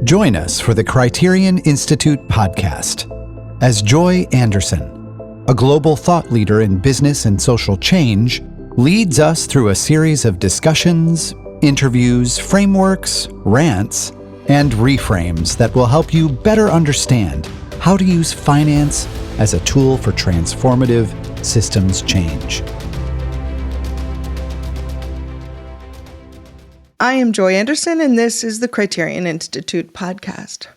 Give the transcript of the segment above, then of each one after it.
Join us for the Criterion Institute podcast as Joy Anderson, a global thought leader in business and social change, leads us through a series of discussions, interviews, frameworks, rants, and reframes that will help you better understand how to use finance as a tool for transformative systems change. I am Joy Anderson, and this is the Criterion Institute podcast.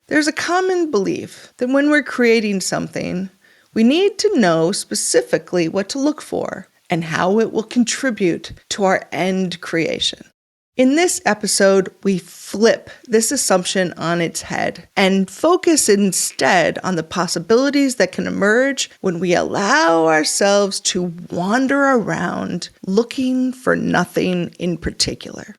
There's a common belief that when we're creating something, we need to know specifically what to look for and how it will contribute to our end creation. In this episode, we flip this assumption on its head and focus instead on the possibilities that can emerge when we allow ourselves to wander around looking for nothing in particular.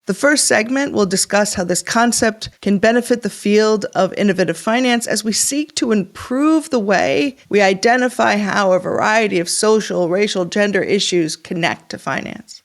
The first segment will discuss how this concept can benefit the field of innovative finance as we seek to improve the way we identify how a variety of social, racial, gender issues connect to finance.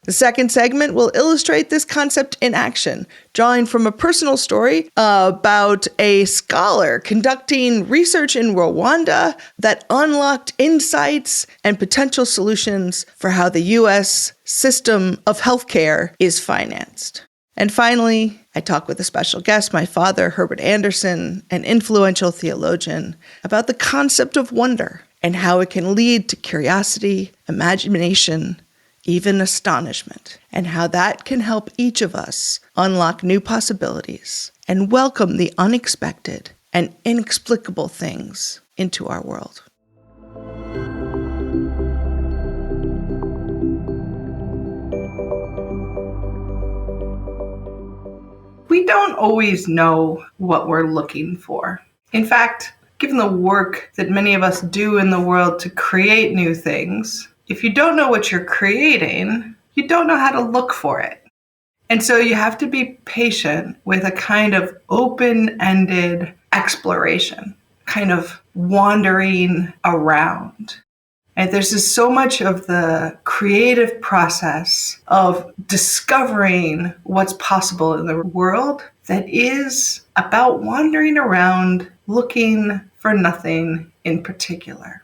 The second segment will illustrate this concept in action, drawing from a personal story about a scholar conducting research in Rwanda that unlocked insights and potential solutions for how the U.S. system of healthcare is financed. And finally, I talk with a special guest, my father, Herbert Anderson, an influential theologian, about the concept of wonder and how it can lead to curiosity, imagination, even astonishment, and how that can help each of us unlock new possibilities and welcome the unexpected and inexplicable things into our world. We don't always know what we're looking for. In fact, given the work that many of us do in the world to create new things, if you don't know what you're creating, you don't know how to look for it. And so you have to be patient with a kind of open-ended exploration, kind of wandering around. And there's just so much of the creative process of discovering what's possible in the world that is about wandering around looking for nothing in particular.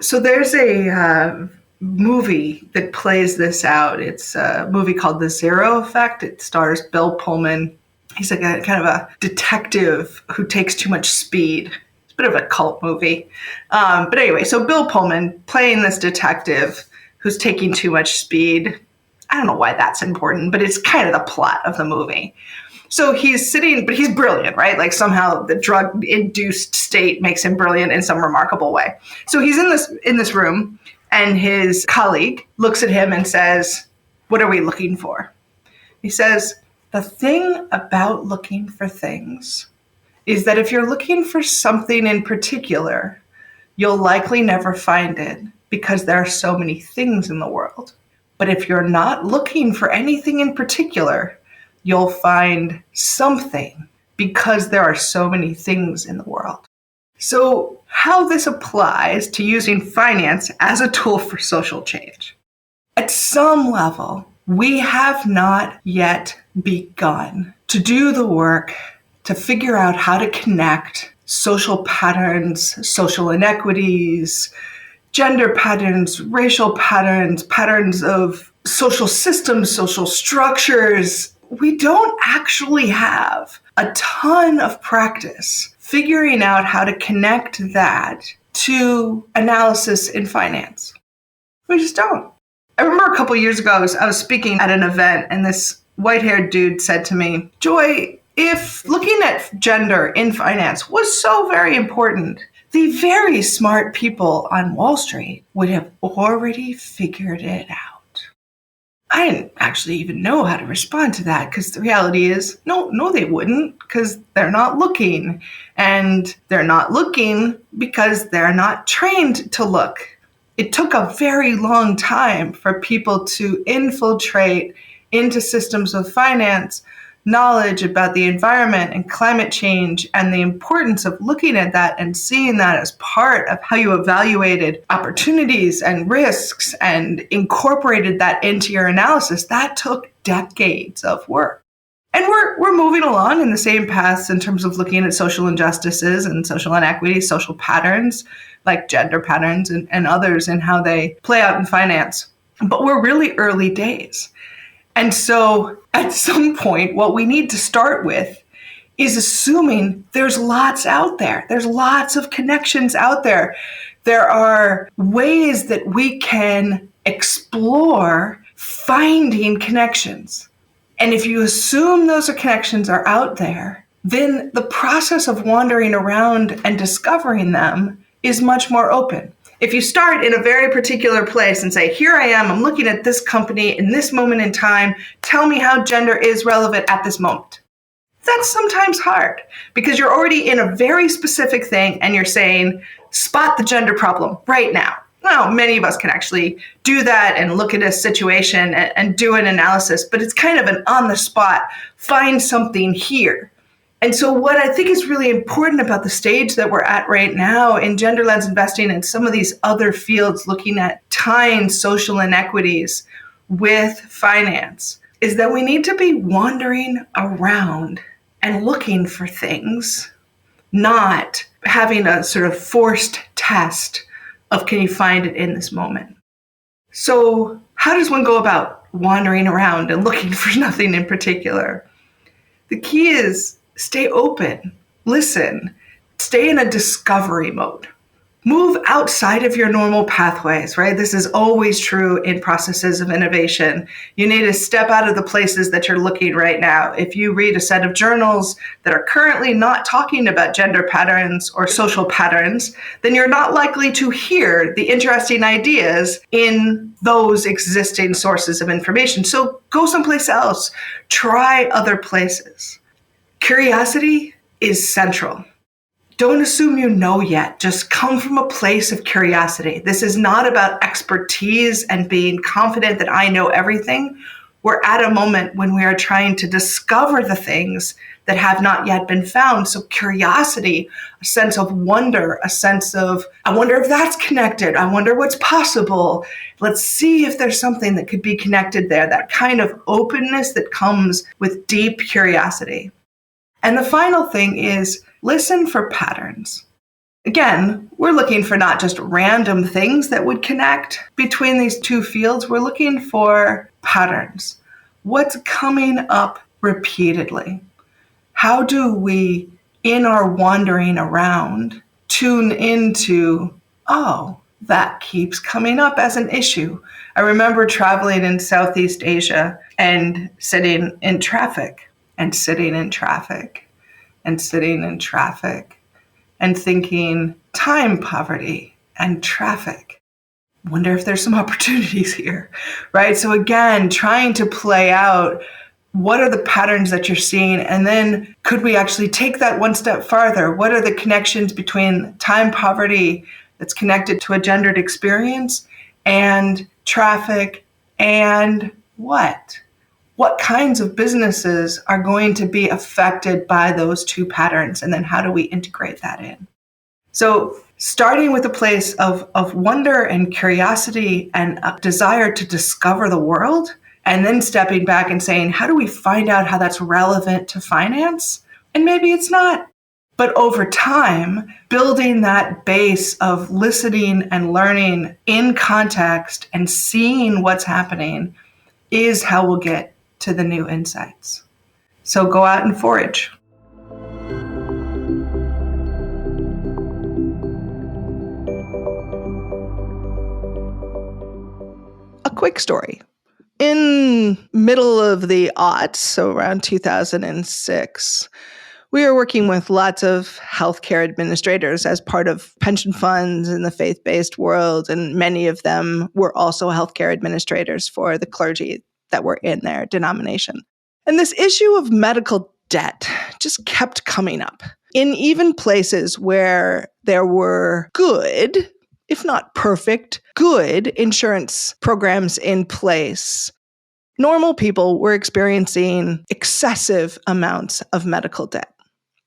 So there's a movie that plays this out. It's a movie called The Zero Effect. It stars Bill Pullman. He's like a kind of a detective who takes too much speed. It's a bit of a cult movie. But anyway, so Bill Pullman playing this detective who's taking too much speed. I don't know why that's important, but it's kind of the plot of the movie. So he's sitting, but he's brilliant, right? Like somehow the drug-induced state makes him brilliant in some remarkable way. So he's in this room, and his colleague looks at him and says, "What are we looking for?" He says, "The thing about looking for things is that if you're looking for something in particular, you'll likely never find it because there are so many things in the world. But if you're not looking for anything in particular, you'll find something because there are so many things in the world." So how this applies to using finance as a tool for social change. At some level, we have not yet begun to do the work to figure out how to connect social patterns, social inequities, gender patterns, racial patterns, patterns of social systems, social structures. We don't actually have a ton of practice figuring out how to connect that to analysis in finance. We just don't. I remember a couple of years ago, I was speaking at an event, and this white-haired dude said to me, "Joy, if looking at gender in finance was so very important, the very smart people on Wall Street would have already figured it out." I didn't actually even know how to respond to that, because the reality is, no, they wouldn't, because they're not looking. And they're not looking because they're not trained to look. It took a very long time for people to infiltrate into systems of finance knowledge about the environment and climate change and the importance of looking at that and seeing that as part of how you evaluated opportunities and risks and incorporated that into your analysis. That took decades of work. And we're moving along in the same paths in terms of looking at social injustices and social inequities, social patterns like gender patterns and others and how they play out in finance. But we're really early days. And so at some point, what we need to start with is assuming there's lots out there. There's lots of connections out there. There are ways that we can explore finding connections. And if you assume those connections are out there, then the process of wandering around and discovering them is much more open. If you start in a very particular place and say, here I am, I'm looking at this company in this moment in time, tell me how gender is relevant at this moment. That's sometimes hard because you're already in a very specific thing and you're saying, spot the gender problem right now. Well, many of us can actually do that and look at a situation and do an analysis, but it's kind of an on the spot, find something here. And so what I think is really important about the stage that we're at right now in gender lens investing and some of these other fields looking at tying social inequities with finance is that we need to be wandering around and looking for things, not having a sort of forced test of can you find it in this moment. So how does one go about wandering around and looking for nothing in particular? The key is stay open, listen, stay in a discovery mode. Move outside of your normal pathways, right? This is always true in processes of innovation. You need to step out of the places that you're looking right now. If you read a set of journals that are currently not talking about gender patterns or social patterns, then you're not likely to hear the interesting ideas in those existing sources of information. So go someplace else. Try other places. Curiosity is central. Don't assume you know yet. Just come from a place of curiosity. This is not about expertise and being confident that I know everything. We're at a moment when we are trying to discover the things that have not yet been found. So curiosity, a sense of wonder, a sense of, I wonder if that's connected. I wonder what's possible. Let's see if there's something that could be connected there. That kind of openness that comes with deep curiosity. And the final thing is listen for patterns. Again, we're looking for not just random things that would connect between these two fields. We're looking for patterns. What's coming up repeatedly? How do we, in our wandering around, tune into, oh, that keeps coming up as an issue? I remember traveling in Southeast Asia and sitting in traffic and sitting in traffic and sitting in traffic and thinking time poverty and traffic. Wonder if there's some opportunities here, right? So again, trying to play out what are the patterns that you're seeing, and then could we actually take that one step farther? What are the connections between time poverty that's connected to a gendered experience and traffic and what? What kinds of businesses are going to be affected by those two patterns? And then how do we integrate that in? So starting with a place of wonder and curiosity and a desire to discover the world, and then stepping back and saying, how do we find out how that's relevant to finance? And maybe it's not. But over time, building that base of listening and learning in context and seeing what's happening is how we'll get to the new insights. So go out and forage. A quick story. In middle of the aughts, so around 2006, we were working with lots of healthcare administrators as part of pension funds in the faith-based world, and many of them were also healthcare administrators for the clergy that were in their denomination. And this issue of medical debt just kept coming up in even places where there were good, if not perfect, good insurance programs in place. Normal people were experiencing excessive amounts of medical debt.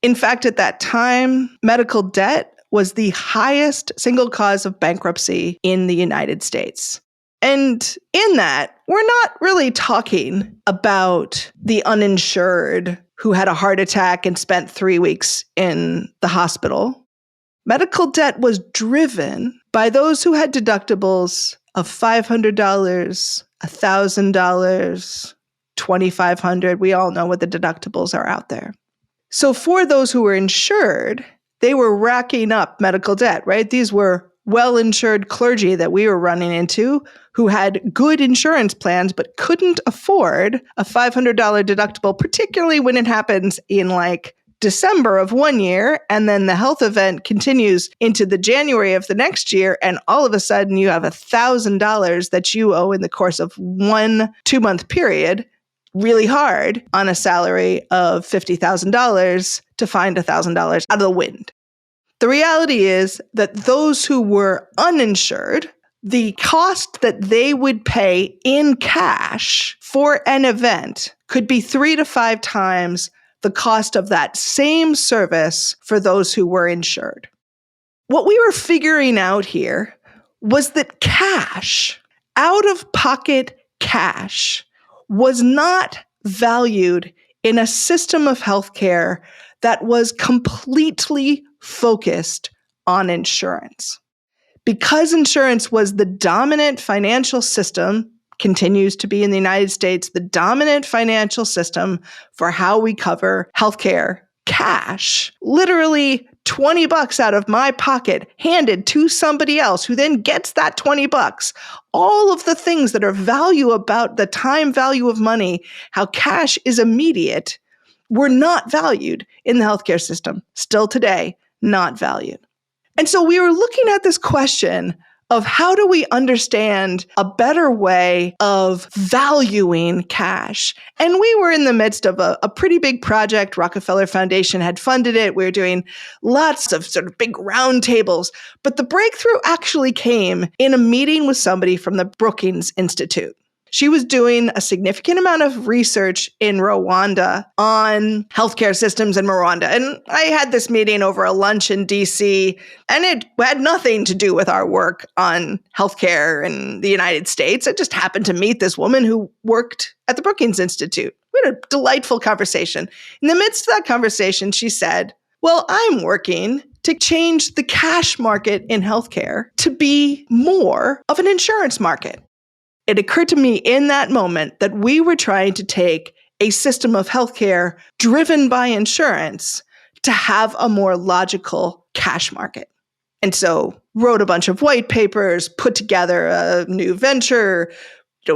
In fact, at that time, medical debt was the highest single cause of bankruptcy in the United States. And in that, we're not really talking about the uninsured who had a heart attack and spent 3 weeks in the hospital. Medical debt was driven by those who had deductibles of $500, $1,000, $2,500. We all know what the deductibles are out there. So for those who were insured, they were racking up medical debt, right? These were well-insured clergy that we were running into who had good insurance plans but couldn't afford a $500 deductible, particularly when it happens in like December of one year, and then the health event continues into the January of the next year, and all of a sudden you have $1,000 that you owe in the course of 1 2-month period, really hard on a salary of $50,000 to find $1,000 out of the wind. The reality is that those who were uninsured, the cost that they would pay in cash for an event could be 3 to 5 times the cost of that same service for those who were insured. What we were figuring out here was that cash, out-of-pocket cash, was not valued in a system of healthcare that was completely focused on insurance. Because insurance was the dominant financial system, continues to be in the United States, the dominant financial system for how we cover healthcare, cash, literally $20 out of my pocket handed to somebody else who then gets that $20. All of the things that are value about the time value of money, how cash is immediate, were not valued in the healthcare system. Still today, not valued. And so we were looking at this question of how do we understand a better way of valuing cash? And we were in the midst of a pretty big project. Rockefeller Foundation had funded it. We were doing lots of sort of big roundtables. But the breakthrough actually came in a meeting with somebody from the Brookings Institute. She was doing a significant amount of research in Rwanda on healthcare systems in Rwanda. And I had this meeting over a lunch in DC, and it had nothing to do with our work on healthcare in the United States. I just happened to meet this woman who worked at the Brookings Institute. We had a delightful conversation. In the midst of that conversation, she said, well, I'm working to change the cash market in healthcare to be more of an insurance market. It occurred to me in that moment that we were trying to take a system of healthcare driven by insurance to have a more logical cash market. And so wrote a bunch of white papers, put together a new venture,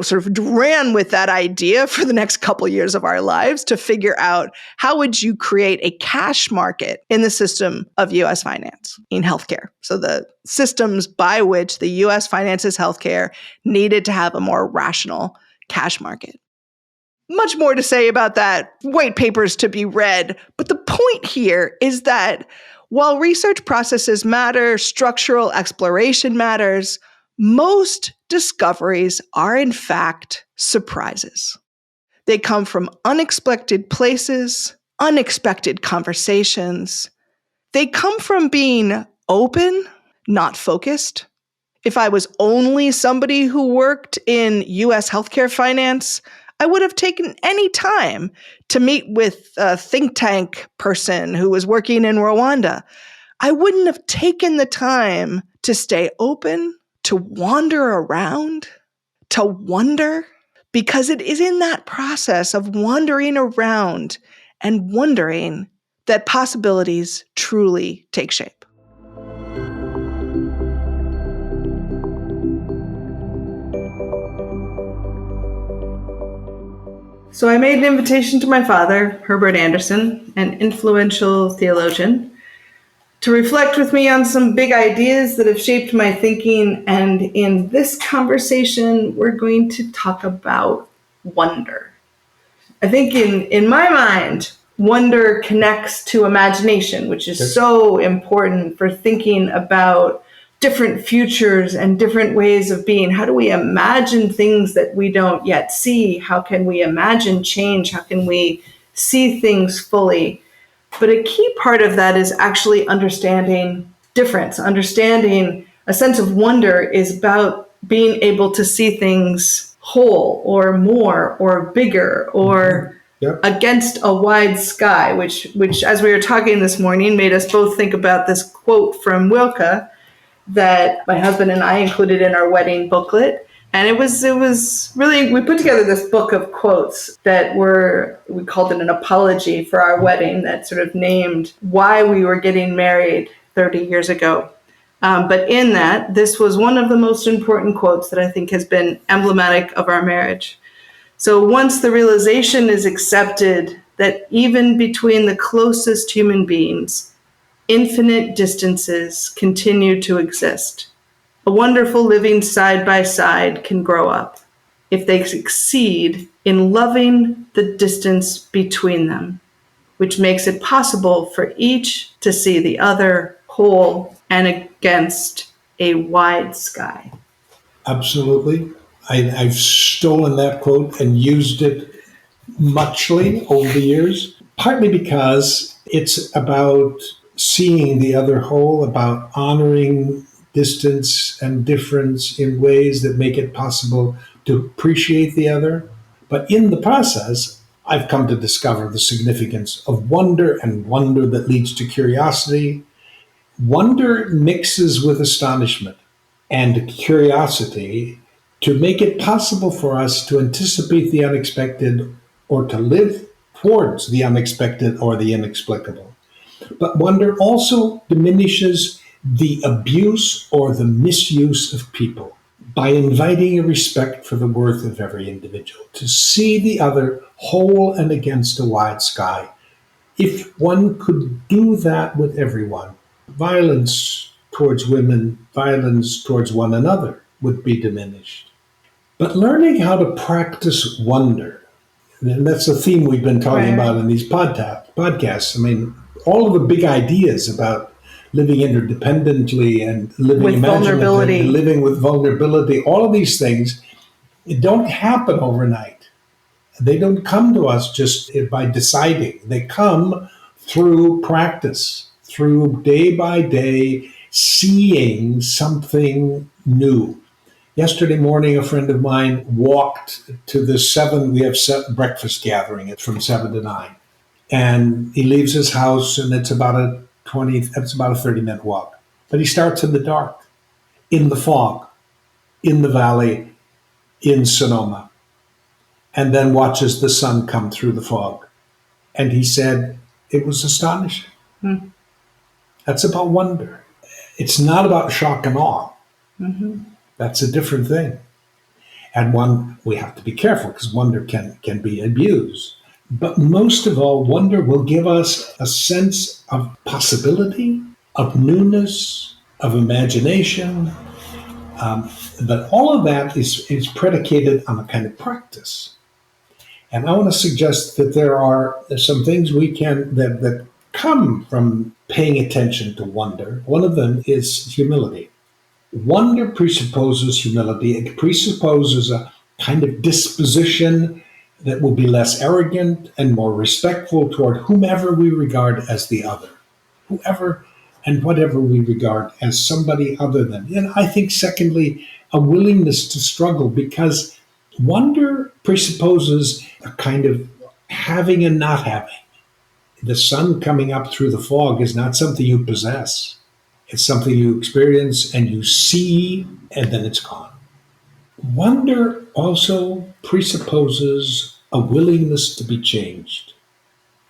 sort of ran with that idea for the next couple years of our lives to figure out how would you create a cash market in the system of U.S. finance in healthcare. So the systems by which the U.S. finances healthcare needed to have a more rational cash market. Much more to say about that, white papers to be read. But the point here is that while research processes matter, structural exploration matters, most discoveries are, in fact, surprises. They come from unexpected places, unexpected conversations. They come from being open, not focused. If I was only somebody who worked in U.S. healthcare finance, I would have taken any time to meet with a think tank person who was working in Rwanda. I wouldn't have taken the time to stay open, to wander around, to wonder, because it is in that process of wandering around and wondering that possibilities truly take shape. So I made an invitation to my father, Herbert Anderson, an influential theologian, to reflect with me on some big ideas that have shaped my thinking. And in this conversation, we're going to talk about wonder. I think in my mind, wonder connects to imagination, which is so important for thinking about different futures and different ways of being. How do we imagine things that we don't yet see? How can we imagine change? How can we see things fully? But a key part of that is actually understanding difference. Understanding a sense of wonder is about being able to see things whole or more or bigger or against a wide sky, which as we were talking this morning made us both think about this quote from Wilke that my husband and I included in our wedding booklet. And it was really, we put together this book of quotes that we called it an apology for our wedding, that sort of named why we were getting married 30 years ago. But in that, this was one of the most important quotes that I think has been emblematic of our marriage. So once the realization is accepted that even between the closest human beings, infinite distances continue to exist, a wonderful living side by side can grow up if they succeed in loving the distance between them, which makes it possible for each to see the other whole and against a wide sky. Absolutely. I've stolen that quote and used it muchly over the years, partly because it's about seeing the other whole, about honoring distance and difference in ways that make it possible to appreciate the other. But in the process, I've come to discover the significance of wonder, and wonder that leads to curiosity. Wonder mixes with astonishment and curiosity to make it possible for us to anticipate the unexpected or to live towards the unexpected or the inexplicable. But wonder also diminishes the abuse or the misuse of people by inviting a respect for the worth of every individual, to see the other whole and against a wide sky. If one could do that with everyone, violence towards women, violence towards one another would be diminished. But learning how to practice wonder, and that's a theme we've been talking about in these podcasts. I mean, all of the big ideas about living interdependently and living with vulnerability and living with vulnerability, all of these things, it don't happen overnight. They don't come to us just by deciding. They come through practice, through day by day seeing something new. Yesterday morning, a friend of mine walked to we have breakfast gathering from 7 to 9. And he leaves his house, and it's about a 30-minute walk. But he starts in the dark, in the fog, in the valley, in Sonoma, and then watches the sun come through the fog. And he said, it was astonishing. That's about wonder. It's not about shock and awe. That's a different thing. And one, we have to be careful because wonder can be abused. But most of all, wonder will give us a sense of possibility, of newness, of imagination. But all of that is predicated on a kind of practice. And I want to suggest that there's some things that come from paying attention to wonder. One of them is humility. Wonder presupposes humility. It presupposes a kind of disposition that will be less arrogant and more respectful toward whomever we regard as the other, whoever and whatever we regard as somebody other than. And I think, secondly, a willingness to struggle, because wonder presupposes a kind of having and not having. The sun coming up through the fog is not something you possess. It's something you experience and you see, and then it's gone. Wonder also presupposes a willingness to be changed.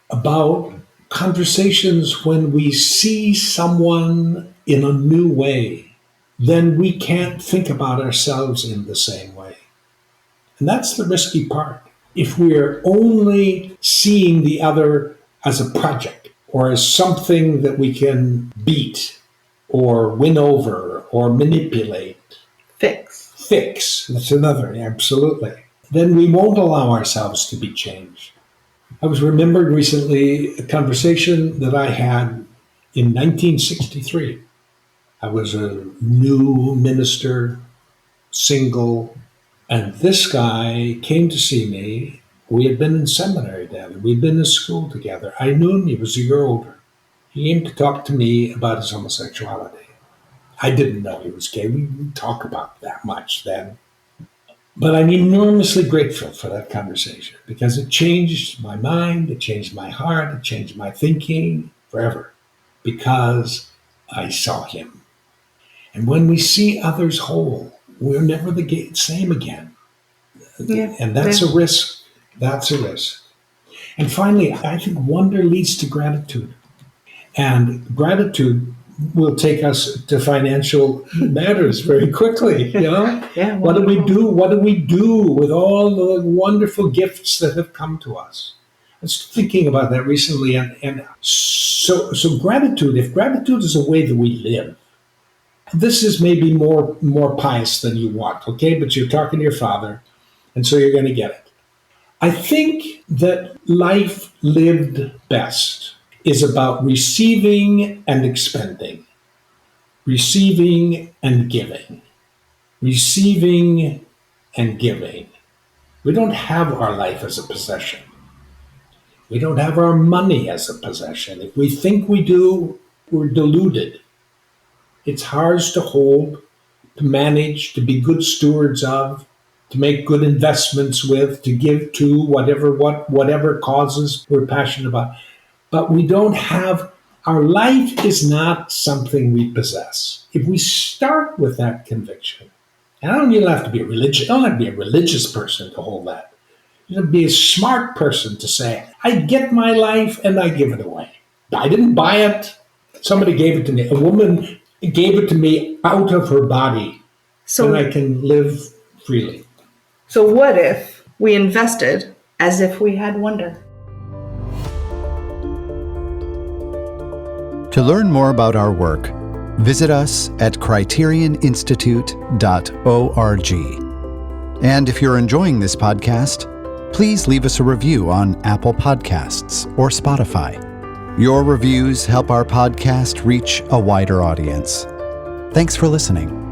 About conversations when we see someone in a new way, then we can't think about ourselves in the same way. And that's the risky part. If we're only seeing the other as a project or as something that we can beat or win over or manipulate. Fix. That's another, absolutely. Then we won't allow ourselves to be changed. I was remembered recently a conversation that I had in 1963. I was a new minister, single, and this guy came to see me. We had been in seminary together. We'd been in school together. I knew him. He was a year older. He came to talk to me about his homosexuality. I didn't know he was gay. We didn't talk about that much then. But I'm enormously grateful for that conversation because it changed my mind, it changed my heart, it changed my thinking forever because I saw him. And when we see others whole, we're never the same again. Yeah. And that's a risk. That's a risk. And finally, I think wonder leads to gratitude. And gratitude will take us to financial matters very quickly. Yeah, What do we do? What do we do with all the wonderful gifts that have come to us? I was thinking about that recently, and so gratitude. If gratitude is a way that we live, this is maybe more pious than you want, okay? But you're talking to your father, and so you're going to get it. I think that life lived best is about receiving and expending, receiving and giving, receiving and giving. We don't have our life as a possession. We don't have our money as a possession. If we think we do, we're deluded. It's ours to hold, to manage, to be good stewards of, to make good investments with, to give to whatever causes we're passionate about. But we don't have, our life is not something we possess. If we start with that conviction, and I don't even have to be a religious person to hold that. You have to be a smart person to say, I get my life and I give it away. I didn't buy it. Somebody gave it to me. A woman gave it to me out of her body, and I can live freely. So what if we invested as if we had wonder? To learn more about our work, visit us at criterioninstitute.org. And if you're enjoying this podcast, please leave us a review on Apple Podcasts or Spotify. Your reviews help our podcast reach a wider audience. Thanks for listening.